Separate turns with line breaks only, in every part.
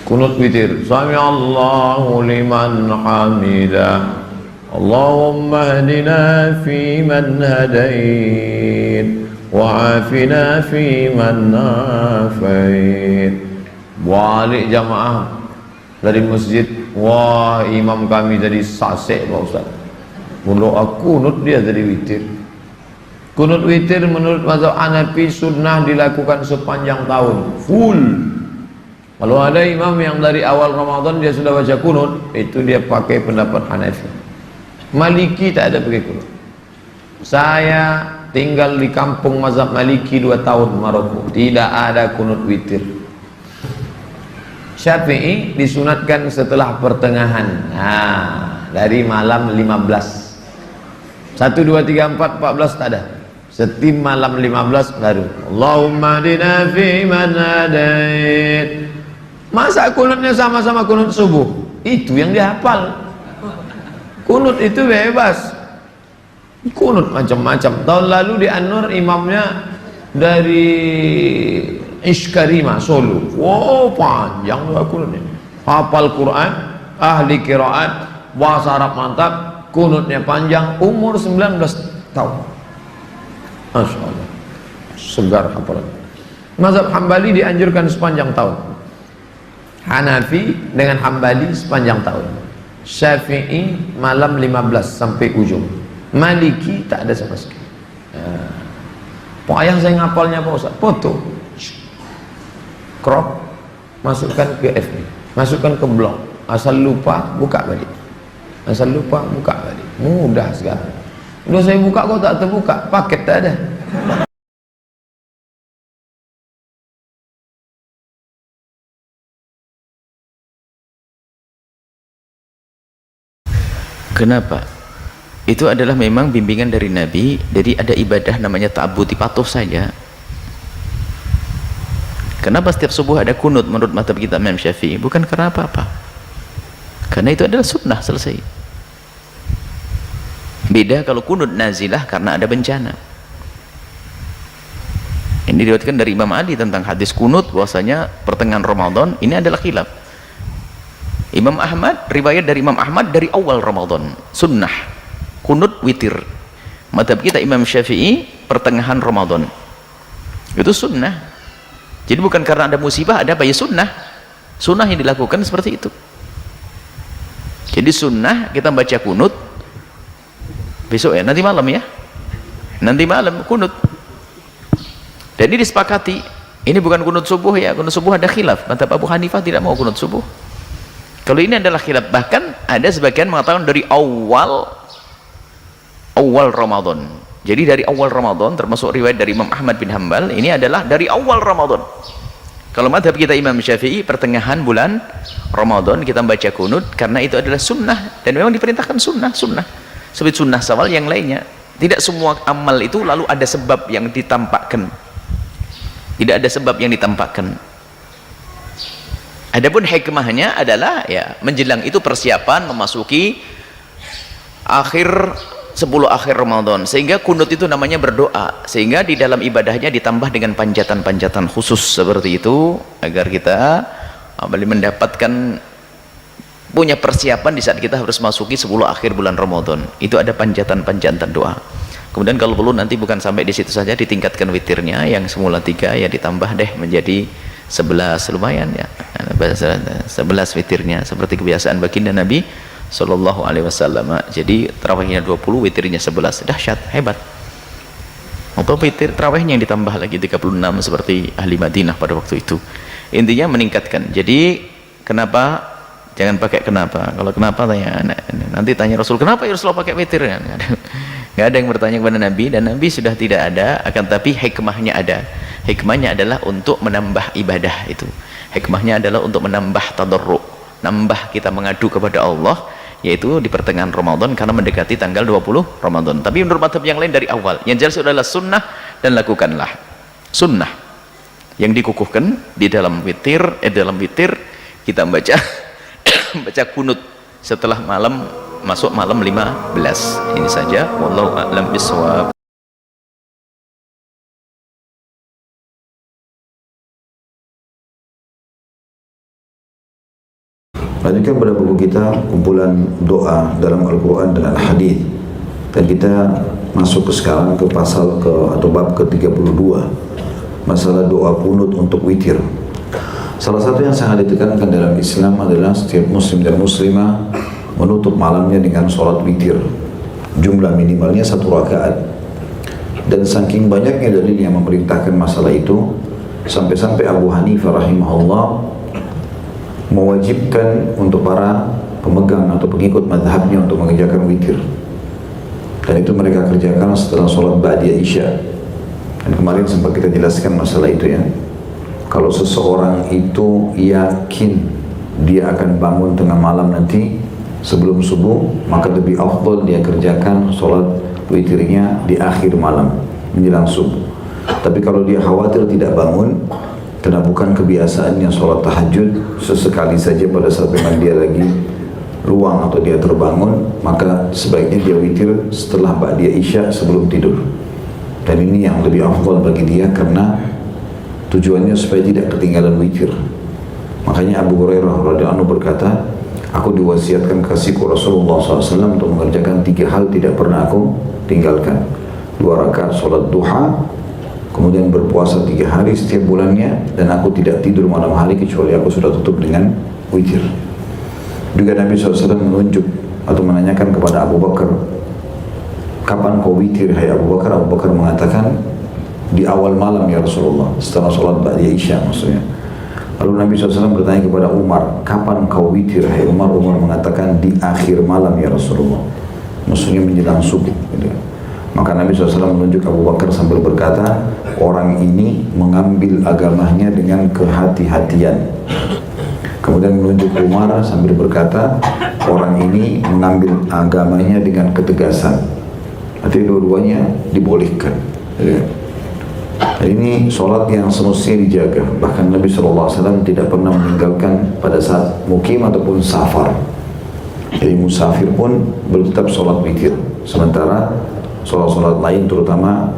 Kunut witir. Sami Allahu liman hamidah. Allahumma hadina fi man hadait wa afina fi man afait. Balik jamaah dari masjid, wah imam kami jadi sasek Pak Ustaz. Menurut aku kunut dia jadi witir. Kunut witir menurut mazhab Hanafi sunnah dilakukan sepanjang tahun full. Kalau ada imam yang dari awal Ramadan dia sudah baca kunut, itu dia pakai pendapat Hanafi. Maliki tak ada pakai kunut. Saya tinggal di kampung mazhab Maliki 2 tahun Maroko, tidak ada kunut witir. Syafi'i disunatkan setelah pertengahan, dari malam 15. 1, 2, 3, 4, 14 tak ada. Setiap malam 15 baru Allahumma hadina fi man hadait. Masa kunutnya sama-sama kunut subuh? Itu yang dihafal. Kunut itu bebas. Kunut macam-macam. Tahun lalu di An-Nur imamnya dari Ishkarima Solo. Wow, panjang juga kunutnya. Hafal Quran, ahli qiraat, bahasa Arab mantap, kunutnya panjang, umur 19 tahun. Masya Allah, segar hafalan. Mazhab Hambali dianjurkan sepanjang tahun. Hanafi dengan Hambali sepanjang tahun. Syafi'i malam 15 sampai ujung. Maliki tak ada sama sekali. Pokoknya saya ngapalnya Pak Ustaz, foto, crop, masukkan ke FB, masukkan ke blog. Asal lupa buka balik. Asal lupa buka balik. Mudah sekali. Udah saya buka kok tak terbuka, paket tak ada.
Kenapa? Itu adalah memang bimbingan dari Nabi. Jadi ada ibadah namanya ta'abbudi, patuh saja. Kenapa setiap subuh ada kunut menurut mazhab kita Imam Syafi'i? Bukan karena apa-apa. Karena itu adalah sunnah, selesai. Beda kalau kunut nazilah karena ada bencana. Ini diriwayatkan dari Imam Ali tentang hadis kunut bahwasanya pertengahan Ramadan ini adalah khilaf. Imam Ahmad, riwayat dari Imam Ahmad dari awal Ramadan, sunnah kunut witir. Mazhab kita Imam Syafi'i pertengahan Ramadan, itu sunnah. Jadi bukan karena ada musibah, ada apa ya, sunnah. Sunnah yang dilakukan seperti itu. Jadi sunnah kita baca kunut besok ya, nanti malam ya, nanti malam kunut. Dan ini disepakati, ini bukan kunut subuh ya, kunut subuh ada khilaf. Mazhab Abu Hanifah tidak mau kunut subuh. Kalau ini adalah khilaf, bahkan ada sebagian mengatakan dari awal Ramadan. Jadi dari awal Ramadan, termasuk riwayat dari Imam Ahmad bin Hanbal, ini adalah dari awal Ramadan. Kalau mazhab kita Imam Syafi'i pertengahan bulan Ramadan kita baca kunut, karena itu adalah sunnah dan memang diperintahkan sunnah seperti sunnah sawal yang lainnya. Tidak semua amal itu lalu ada sebab yang ditampakkan, tidak ada sebab yang ditampakkan. Adapun hikmahnya adalah ya menjelang itu persiapan memasuki akhir 10 akhir Ramadan, sehingga kunut itu namanya berdoa, sehingga di dalam ibadahnya ditambah dengan panjatan-panjatan khusus seperti itu agar kita mendapatkan punya persiapan di saat kita harus masuki 10 akhir bulan Ramadan. Itu ada panjatan-panjatan doa. Kemudian kalau perlu nanti bukan sampai di situ saja, ditingkatkan witirnya yang semula 3 ya ditambah deh menjadi 11, lumayan ya, 11 witirnya seperti kebiasaan baginda Nabi Sallallahu Alaihi Wasallam. Jadi tarawihnya 20, witirnya 11, dahsyat, hebat. Atau witir tarawihnya yang ditambah lagi 36 seperti ahli Madinah pada waktu itu. Intinya meningkatkan. Jadi kenapa? Jangan pakai kenapa. Kalau kenapa tanya, nanti tanya Rasul, kenapa ya Rasulullah pakai witir? Nggak ada yang bertanya kepada Nabi, dan Nabi sudah tidak ada, akan tapi hikmahnya ada. Hikmahnya adalah untuk menambah ibadah itu. Hikmahnya adalah untuk menambah tadarruk, nambah kita mengadu kepada Allah, yaitu di pertengahan Ramadan karena mendekati tanggal 20 Ramadan. Tapi menurut mazhab yang lain dari awal, yang jelas adalah sunnah, dan lakukanlah sunnah yang dikukuhkan di dalam witir. Dalam witir kita baca baca kunut setelah masuk malam 15. Ini saja, wallahu a'lam bishawab.
Lanjutkan pada buku kita kumpulan doa dalam Al-Quran dan Al-Hadith, dan kita masuk sekarang ke pasal atau bab ke-32, masalah doa kunut untuk witir. Salah satu yang sangat ditekankan dalam Islam adalah setiap muslim dan muslimah menutup malamnya dengan sholat witir, jumlah minimalnya 1 rakaat. Dan saking banyaknya dalil yang memerintahkan masalah itu, sampai-sampai Abu Hanifah rahimahullah mewajibkan untuk para pemegang atau pengikut madhabnya untuk mengerjakan witir. Dan itu mereka kerjakan setelah sholat ba'diyah isya. Dan kemarin sempat kita jelaskan masalah itu ya. Kalau seseorang itu yakin dia akan bangun tengah malam nanti sebelum subuh, maka lebih afdal dia kerjakan sholat witirnya di akhir malam menjelang subuh. Tapi kalau dia khawatir tidak bangun karena bukan kebiasaannya sholat tahajud, sesekali saja pada saat memang dia lagi luang atau dia terbangun, maka sebaiknya dia witir setelah ba'diyah isya sebelum tidur. Dan ini yang lebih afdal bagi dia karena tujuannya supaya tidak ketinggalan witir. Makanya Abu Hurairah radhiyallahu anhu berkata, aku diwasiatkan kasihku Rasulullah SAW untuk mengerjakan 3 hal tidak pernah aku tinggalkan. 2 rakaat sholat duha, kemudian berpuasa 3 hari setiap bulannya, dan aku tidak tidur malam hari kecuali aku sudah tutup dengan witir. Juga Nabi SAW menunjuk atau menanyakan kepada Abu Bakar, kapan kau witir hai Abu Bakar? Abu Bakar mengatakan, di awal malam ya Rasulullah, setelah sholat ba'diyah isya maksudnya. Lalu Nabi SAW bertanya kepada Umar, kapan kau witir hai Umar? Umar mengatakan di akhir malam ya Rasulullah, maksudnya menjelang subuh gitu. Maka Nabi SAW menunjuk Abu Bakar sambil berkata, orang ini mengambil agamanya dengan kehati-hatian. Kemudian menunjuk Umar sambil berkata, orang ini mengambil agamanya dengan ketegasan. Artinya dua-duanya dibolehkan. Ini sholat yang semestinya dijaga. Bahkan Nabi SAW tidak pernah meninggalkan pada saat mukim ataupun safar. Jadi musafir pun tetap sholat witir. Sementara sholat-sholat lain, terutama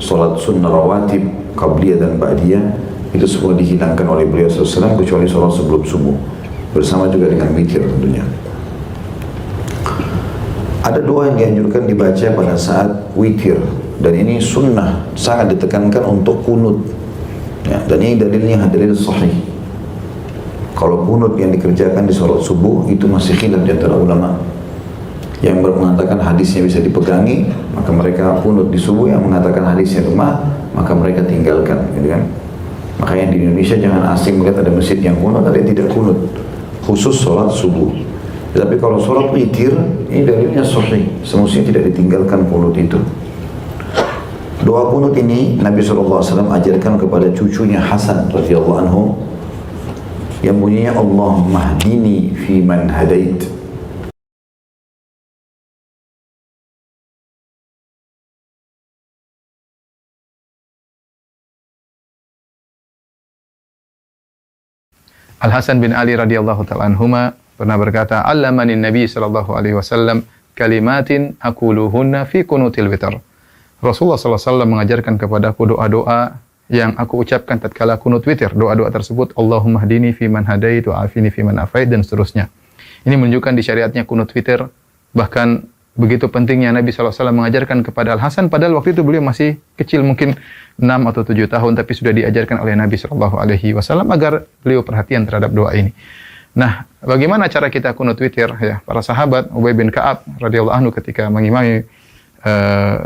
sholat sunnah rawatib, qabliyah dan ba'diyah, itu semua dihilangkan oleh beliau SAW kecuali sholat sebelum subuh, bersama juga dengan witir tentunya. Ada doa yang dianjurkan dibaca pada saat witir, dan ini sunnah, sangat ditekankan untuk kunut ya, dan ini dalilnya dalil sahih. Kalau kunut yang dikerjakan di sholat subuh itu masih khilaf di antara ulama. Yang mengatakan hadisnya bisa dipegangi, maka mereka kunut di subuh. Yang mengatakan hadisnya lemah, maka mereka tinggalkan gitu kan. Makanya di Indonesia jangan asing melihat ada masjid yang kunut, ada yang tidak kunut, khusus sholat subuh. Tetapi kalau sholat witir, ini dalilnya sahih, semestinya tidak ditinggalkan kunut itu. Doa kunut ini Nabi SAW ajarkan kepada cucunya Hasan radhiyallahu anhu, yang bunyinya Allahumma hdini fi man hadait.
Al-Hasan bin Ali radhiyallahu ta'ala anhuma pernah berkata, "Allamani Nabi sallallahu alaihi wasallam kalimatin aquluhunna fi kunutil witr." Rasulullah sallallahu alaihi wasallam mengajarkan kepadaku doa-doa yang aku ucapkan tatkala kunut witir. Doa-doa tersebut, Allahumma hdini fi man hadait wa afini fi man afait, dan seterusnya. Ini menunjukkan di syariatnya kunut witir. Bahkan begitu pentingnya Nabi sallallahu alaihi wasallam mengajarkan kepada Al-Hasan, padahal waktu itu beliau masih kecil, mungkin 6 atau 7 tahun, tapi sudah diajarkan oleh Nabi sallallahu alaihi wasallam agar beliau perhatian terhadap doa ini. Nah, bagaimana cara kita kunut witir ya? Para sahabat, Ubay bin Ka'ab radhiyallahu anhu ketika mengimami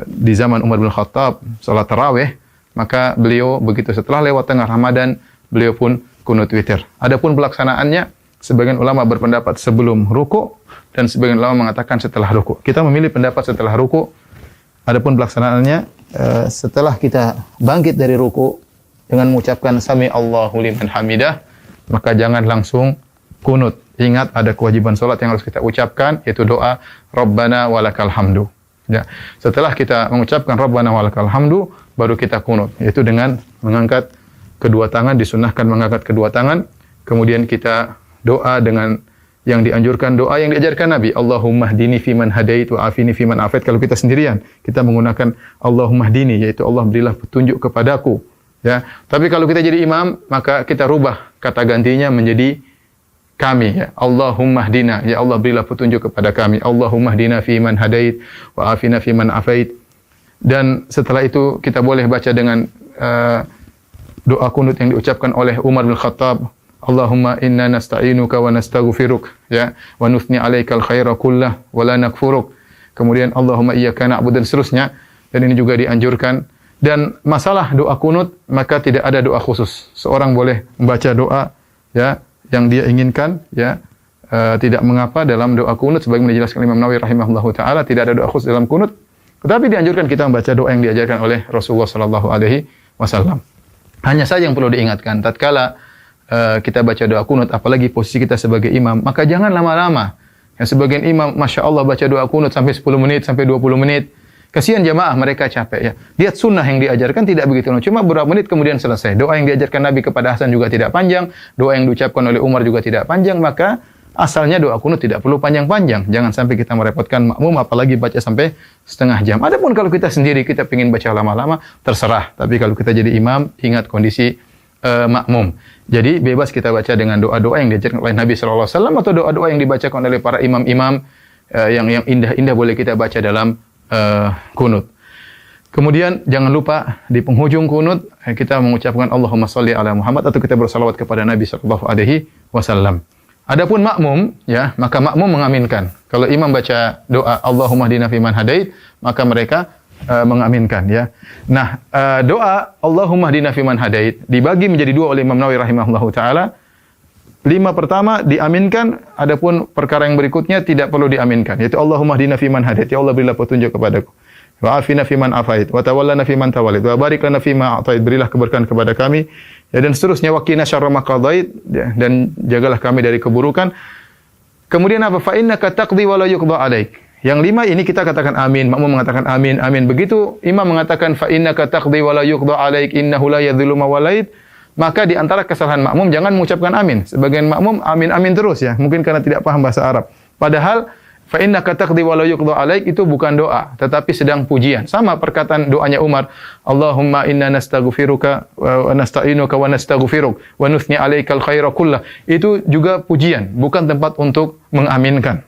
di zaman Umar bin Khattab salat tarawih, maka beliau begitu setelah lewat tengah Ramadan, beliau pun kunut witir. Adapun pelaksanaannya, sebagian ulama berpendapat sebelum ruku dan sebagian ulama mengatakan setelah ruku. Kita memilih pendapat setelah ruku. Adapun pelaksanaannya setelah kita bangkit dari ruku dengan mengucapkan sami Allahu liman hamidah, maka jangan langsung kunut. Ingat ada kewajiban salat yang harus kita ucapkan, yaitu doa Rabbana walakal hamdu. Ya, setelah kita mengucapkan Rabbana walakal hamdu, baru kita kunut, yaitu dengan mengangkat kedua tangan, disunahkan mengangkat kedua tangan, kemudian kita doa dengan yang dianjurkan, doa yang diajarkan Nabi, Allahumma hdini fiman hadait wa afini fiman afait. Kalau kita sendirian, kita menggunakan Allahumma hdini, yaitu Allah berilah petunjuk kepadaku. Ya, tapi kalau kita jadi imam, maka kita rubah kata gantinya menjadi kami ya. Allahumma hdina, ya Allah berilah petunjuk kepada kami. Allahumma hdina fi man hadait wa afina fi man afait. Dan setelah itu kita boleh baca dengan doa kunut yang diucapkan oleh Umar bin Khattab. Allahumma inna nasta'inuka wa nastaghfiruk ya wa nuthni 'alaikal khaira kullah wa la nakfuruk. Kemudian Allahumma iyyaka na'budu dan seterusnya. Dan ini juga dianjurkan. Dan masalah doa kunut maka tidak ada doa khusus. Seorang boleh membaca doa ya yang dia inginkan ya, tidak mengapa dalam doa kunut sebagaimana dijelaskan Imam Nawawi rahimahullahu taala, tidak ada doa khusus dalam kunut, tetapi dianjurkan kita membaca doa yang diajarkan oleh Rasulullah sallallahu alaihi wasallam. Hanya saja yang perlu diingatkan tatkala kita baca doa kunut, apalagi posisi kita sebagai imam, maka jangan lama-lama. Yang sebagian imam Masya Allah baca doa kunut sampai 10 menit, sampai 20 menit. Kasihan jamaah, mereka capek ya. Lihat sunnah yang diajarkan tidak begitu lama. Cuma beberapa menit kemudian selesai. Doa yang diajarkan Nabi kepada Hasan juga tidak panjang. Doa yang diucapkan oleh Umar juga tidak panjang. Maka asalnya doa kunut tidak perlu panjang-panjang. Jangan sampai kita merepotkan makmum, apalagi baca sampai setengah jam. Adapun kalau kita sendiri, kita ingin baca lama-lama, terserah. Tapi kalau kita jadi imam, ingat kondisi makmum. Jadi bebas kita baca dengan doa-doa yang diajarkan oleh Nabi SAW atau doa-doa yang dibacakan oleh para imam-imam yang indah-indah boleh kita baca dalam kunut. Kemudian jangan lupa di penghujung kunut kita mengucapkan Allahumma sholli ala Muhammad atau kita bersalawat kepada Nabi sallallahu alaihi wasallam. Adapun makmum ya, maka makmum mengaminkan. Kalau imam baca doa Allahumma hdina fiman hadait, maka mereka mengaminkan ya. Nah, doa Allahumma hdina fiman hadait dibagi menjadi dua oleh Imam Nawawi rahimahullahu taala. 5 pertama diaminkan, adapun perkara yang berikutnya tidak perlu diaminkan, yaitu Allahumma hdina fiman hadait, ya Allah berilah petunjuk kepadaku. Wa afina fiman afait, wa tawallana fiman tawallait, wa barik lana fima a'tait, berilah keberkahan kepada kami. Ya, dan seterusnya, wa qina syarra ma qadait, dan jagalah kami dari keburukan. Kemudian apa? Fa innaka taqdi wa la yuqda 'alaik. Yang 5 ini kita katakan amin, makmum mengatakan amin, amin. Begitu imam mengatakan fa innaka taqdi wa la yuqda 'alaik innahu la yadhillu ma walait, maka di antara kesalahan makmum jangan mengucapkan amin. Sebagian makmum amin-amin terus ya, mungkin karena tidak paham bahasa Arab. Padahal fa innaka taqdi wa la yuqda 'alaik itu bukan doa, tetapi sedang pujian. Sama perkataan doanya Umar, Allahumma inna nastaghfiruka wa nasta'inuka wa nastaghfiruk wa nuthni 'alaikal khaira kullah. Itu juga pujian, bukan tempat untuk mengaminkan.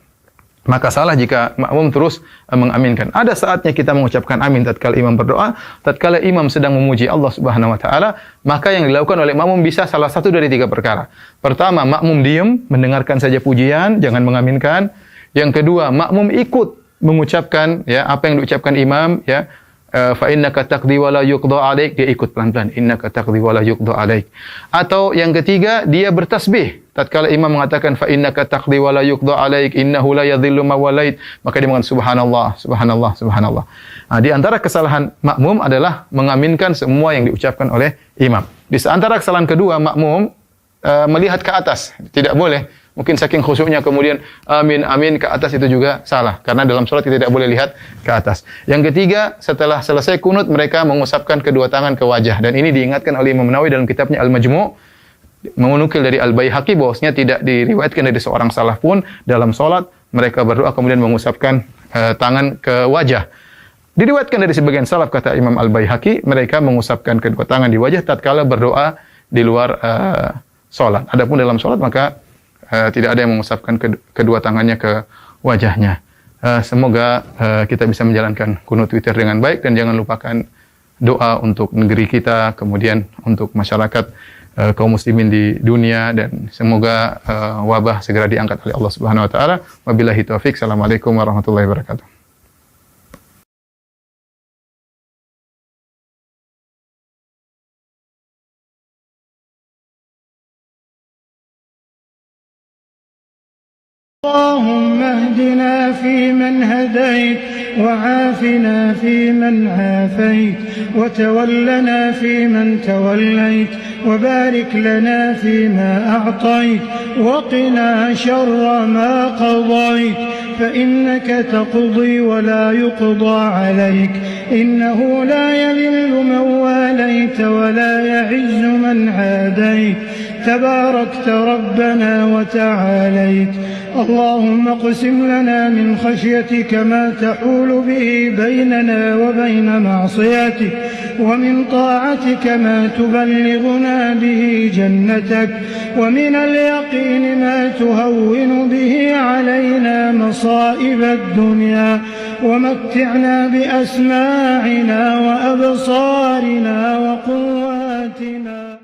Maka salah jika makmum terus mengaminkan. Ada saatnya kita mengucapkan amin tatkala imam berdoa, tatkala imam sedang memuji Allah Subhanahu wa taala, maka yang dilakukan oleh makmum bisa salah satu dari 3 perkara. Pertama, makmum diam, mendengarkan saja pujian, jangan mengaminkan. Yang kedua, makmum ikut mengucapkan ya apa yang diucapkan imam ya. Fa innaka taqdi wa la yuqda 'alaik, dia ikut pelan-pelan, innaka taqdi wa la yuqda 'alaik. Atau yang ketiga, dia bertasbih tatkala imam mengatakan fa innaka taqdi wa la yuqda 'alaik innahu la yadhillu ma walait, maka dia mengatakan subhanallah subhanallah subhanallah. Nah, di antara kesalahan makmum adalah mengaminkan semua yang diucapkan oleh imam. Di antara kesalahan kedua, makmum melihat ke atas, tidak boleh. Mungkin saking khusyuknya kemudian amin amin ke atas, itu juga salah, karena dalam salat kita tidak boleh lihat ke atas. Yang ketiga, setelah selesai kunut mereka mengusapkan kedua tangan ke wajah, dan ini diingatkan oleh Imam Nawawi dalam kitabnya Al-Majmu', menukil dari Al-Baihaqi bahwasanya tidak diriwayatkan dari seorang salaf pun dalam salat mereka berdoa kemudian mengusapkan tangan ke wajah. Diriwayatkan dari sebagian salaf, kata Imam Al-Baihaqi, mereka mengusapkan kedua tangan di wajah tatkala berdoa di luar salat. Adapun dalam salat maka tidak ada yang mengusapkan kedua tangannya ke wajahnya. Semoga kita bisa menjalankan kunut witir dengan baik, dan jangan lupakan doa untuk negeri kita, kemudian untuk masyarakat kaum muslimin di dunia, dan semoga wabah segera diangkat oleh Allah Subhanahu wa taala. Wabillahi taufik. Assalamualaikum warahmatullahi wabarakatuh.
اللهم اهدنا فيمن هديت وعافنا فيمن عافيت وتولنا فيمن توليت وبارك لنا فيما أعطيت وقنا شر ما قضيت فإنك تقضي ولا يقضى عليك إنه لا يذل من واليت ولا يعز من عاديت تباركت ربنا وتعاليت. اللهم اقسم لنا من خشيتك ما تحول به بيننا وبين معصيتك، ومن طاعتك ما تبلغنا به جنتك، ومن اليقين ما تهون به علينا مصائب الدنيا، ومتعنا بأسماعنا وأبصارنا وقواتنا